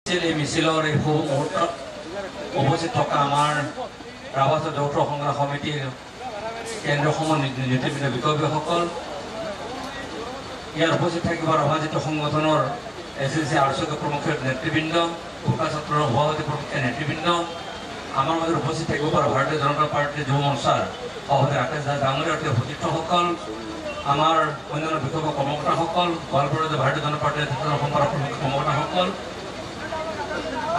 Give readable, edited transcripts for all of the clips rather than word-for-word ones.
এই মিছিলৰ এই শুভ মুহূৰ্তত উপস্থিত থকা আমাৰ ৰাভাচৰ যৌথ সংগ্ৰাম সমিতিৰ কেন্দ্ৰীয় নীতিবিদ বিষয়সকল, ইয়াৰ উপস্থিত থাকিব ৰাভাজিত সংগঠনৰ SSC আলোচক প্ৰমুখৰ নেতৃবৃন্দ, কোটা ছাত্ৰৰ সভাপতি প্ৰমুখীয় নেতৃবৃন্দ, আমাৰ মাজত উপস্থিত থাকিব ভাৰতীয় জনতা পাৰ্টীৰ যুৱ মৰ্চাৰ সভাপতি ৰাকেশ দাস ডাঙৰীয়া আৰু সতীৰ্থসকল, আমাৰ অন্যান্য বিষয় কৰ্মকৰ্তাসকল, গোৱালপাৰা ভাৰতীয় জনতা পাৰ্টীৰ সম্পাদক প্ৰমুখ কৰ্মকৰ্তাসকল,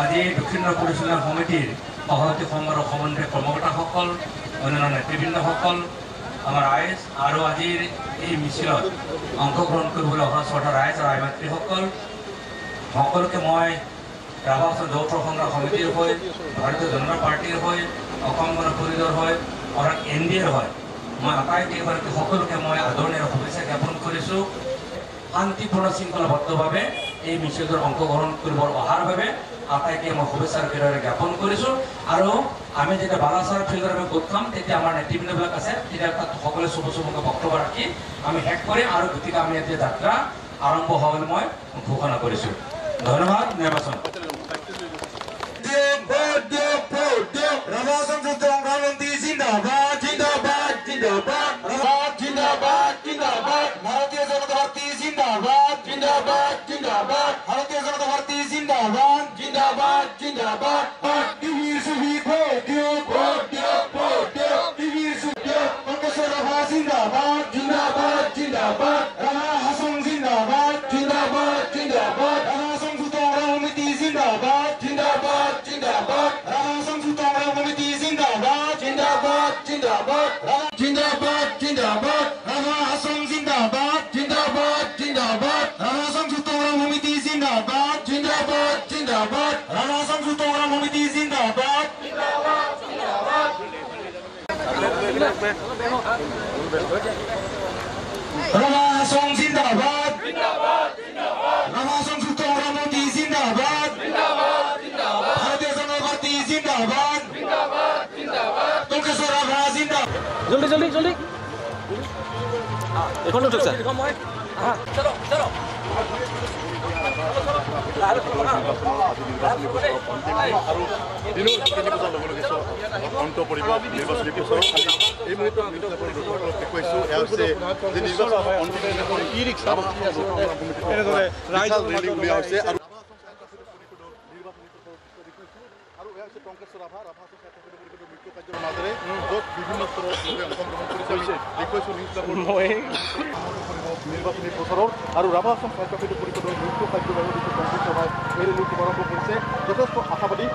আজি দক্ষিণ পৰিচালনা সমিতিৰ সভাপতি সংঘৰ সমন্বয় কৰ্মকৰ্তাসকল, অন্যান্য নেতৃবৃন্দসকল, আমাৰ ৰাইজ আৰু আজিৰ এই মিছিলত অংশগ্ৰহণ কৰিবলৈ অহা ছটা ৰাইজ আৰু আই মাতৃসকল সকলোকে মই ৰাভাচৰ যৌথ সংগ্ৰাম সমিতিৰ হৈ, ভাৰতীয় জনতা পাৰ্টীৰ হৈ, অসম গণ পৰিষদৰ হৈ অৰ্থাৎ NDAৰ হয়, মই আটাইকেইগৰাকী সকলোকে মই আদৰণীয় শুভেচ্ছা জ্ঞাপন কৰিছোঁ। শান্তিপূৰ্ণ শৃংখলাবদ্ধভাৱে এই মিছিলটোত অংশগ্ৰহণ কৰিব অহাৰ বাবে আটাইকে মই শুভেচ্ছাৰ জ্ঞাপন কৰিছোঁ। আৰু আমি যেতিয়া বালাচাৰ ফিল্ডত আমি গোট খাম তেতিয়া আমাৰ নেতৃবৃন্দবিলাক আছে, তেতিয়া তাত সকলোৱে চমুকৈ বক্তব্য ৰাখি আমি শেষ কৰিম আৰু গতিকে আমি এতিয়া যাত্ৰা আৰম্ভ হোৱা বুলি মই ঘোষণা কৰিছোঁ। ধন্যবাদ। নিৰ্বাচন ভারতীয় জনতা পার্টি জিন্দাবাদ, জিন্দাবাদ, জিন্দাবাদ, ভারতীয় জনতা পার্টি জিন্দাবাদ, জিন্দাবাদ, জিন্দাবাদ, টিভির সুবি ভোট দিও, ভোট দিও, ভোট দিও, টিভির সুবি কংগ্রেসের রাভা জিন্দাবাদ, জিন্দাবাদ, জিন্দাবাদ, রাভা হাসন জিন্দাবাদ, জিন্দাবাদ, জিন্দাবাদ, রাভা সংযুক্ত সমিতি জিন্দাবাদ, জিন্দাবাদ, জিন্দাবাদ, রাভা সংযুক্ত সমিতি জিন্দাবাদ, জিন্দাবাদ, জিন্দাবাদ, জিন্দাবাদ, জিন্দাবাদ, রাভা হাসন জিন্দাবাদ, জিন্দাবাদ, জিন্দাবাদ, রাভা সংযুক্ত সমিতি জিন্দাবাদ, জিন্দাবাদ, জিন্দাবাদ, রাভা সংযুক্ত সমিতি জিন্দাবাদ, জিন্দাবাদ, জিন্দাবাদ, রাভা হাসন জিন্দাবাদ, জিন্দাবাদ, জিন্দাবাদ, রাভা সংযুক্ত সমিতি জিন্দাবাদ, জিন্দাবাদ, জিন্দাবাদ, ভারতীয় জনতা পার্টি জিন্দাবাদ, জিন্দাবাদ, জিন্দাবাদ, কংগ্রেসের রাভা জিন্দাবাদ। জলদি জলদি জলদি এখন উঠুক স্যার চলো চলো অন্ত পৰিব নিৰ্বাচনী প্ৰচাৰ এই মুহূৰ্তত দেখুৱাইছো এয়া হৈছে যে নিৰ্বাচন ই ৰিক্সা উলিওৱা হৈছে আৰু কংগ্ৰেছৰ ৰাভা মুখ্য কাৰ্যৰ মাজেৰে য'ত বিভিন্ন স্তৰৰ অংশগ্ৰহণ কৰিছে দেখুৱাইছো নিৰ্বাচনী প্ৰচাৰৰ আৰু ৰাভা অসম কাৰ্যকৰী পৰিষদৰ মুখ্য কাৰ্যবাহী কংগ্ৰেছ সভাই এই ৰেলীটো আৰম্ভ কৰিছে। যথেষ্ট আশাবাদী